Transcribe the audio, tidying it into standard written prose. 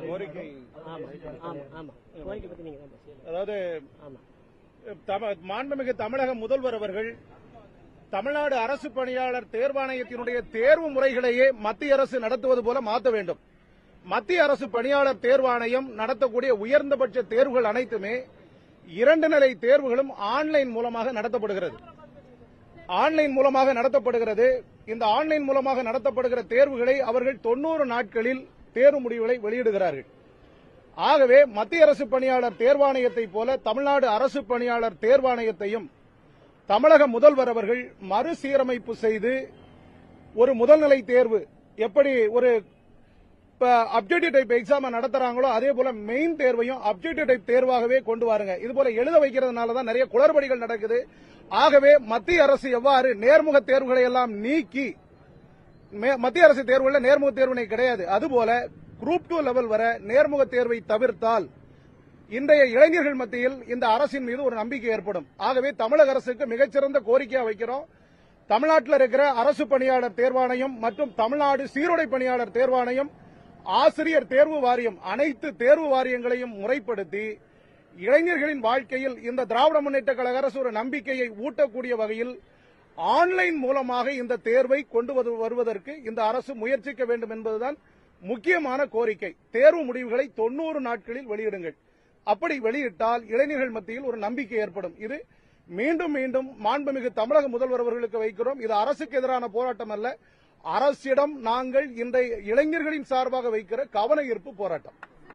கோரிக்கை அதாவது மாண்புமிகு தமிழக முதல்வர் அவர்கள் தமிழ்நாடு அரசு பணியாளர் தேர்வாணையத்தினுடைய தேர்வு முறைகளையே மத்திய அரசு நடத்துவது போல மாற்ற வேண்டும். மத்திய அரசு பணியாளர் தேர்வாணையம் நடத்தக்கூடிய உயர்ந்தபட்ச தேர்வுகள் அனைத்துமே 2 நிலை தேர்வுகளும் ஆன்லைன் மூலமாக நடத்தப்படுகிறது. இந்த ஆன்லைன் மூலமாக நடத்தப்படுகிற தேர்வுகளை அவர்கள் 90 நாட்களில் தேர்வு முடிவுகளை வெளியிடுகிறார்கள். ஆகவே மத்திய அரசு பணியாளர் தேர்வாணையத்தை போல தமிழ்நாடு அரசு பணியாளர் தேர்வாணையத்தையும் தமிழக முதல்வர் அவர்கள் மறுசீரமைப்பு செய்து ஒரு முதல்நிலை தேர்வு எப்படி ஒரு அப்ஜெக்டிவ் டைப் எக்ஸாம் நடத்துறாங்களோ அதே போல மெயின் தேர்வையும் அப்ஜெக்டிவ் டைப் தேர்வாகவே கொண்டு வாருங்க. இது போல எழுத வைக்கிறதுனாலதான் நிறைய குளறுபடிகள் நடக்குது. ஆகவே மத்திய அரசு எவ்வாறு நேர்முக தேர்வுகளை எல்லாம் நீக்கி மத்திய அரசு தேர்வுகளில் நேர்முக தேர்வினை கிடையாது, அதுபோல குரூப் 2 லெவல் வர நேர்முக தேர்வை தவிர்த்தால் இன்றைய இளைஞர்கள் மத்தியில் இந்த அரசின் மீது ஒரு நம்பிக்கை ஏற்படும். ஆகவே தமிழக அரசுக்கு மிகச்சிறந்த கோரிக்கையா வைக்கிறோம். தமிழ்நாட்டில் இருக்கிற அரசு பணியாளர் தேர்வாணையம் மற்றும் தமிழ்நாடு சீருடை பணியாளர் தேர்வாணையம், ஆசிரியர் தேர்வு வாரியம், அனைத்து தேர்வு வாரியங்களையும் முறைப்படுத்தி இளைஞர்களின் வாழ்க்கையில் இந்த திராவிட முன்னேற்ற கழக அரசு ஒரு நம்பிக்கையை ஊட்டக்கூடிய வகையில் ஆன்லைன் மூலமாக இந்த தேர்வை கொண்டு வருவதற்கு இந்த அரசு முயற்சிக்க வேண்டும் என்பதுதான் முக்கியமான கோரிக்கை. தேர்வு முடிவுகளை 90 நாட்களில் வெளியிடுங்கள். அப்படி வெளியிட்டால் இளைஞர்கள் மத்தியில் ஒரு நம்பிக்கை ஏற்படும். இது மீண்டும் மீண்டும் மாண்புமிகு தமிழக முதல்வர் அவர்களுக்கு வைக்கிறோம். இது அரசுக்கு எதிரான போராட்டம் அல்ல, அரசிடம் நாங்கள் இன்றைய இளைஞர்களின் சார்பாக வைக்கிற கவன ஈர்ப்பு போராட்டம்.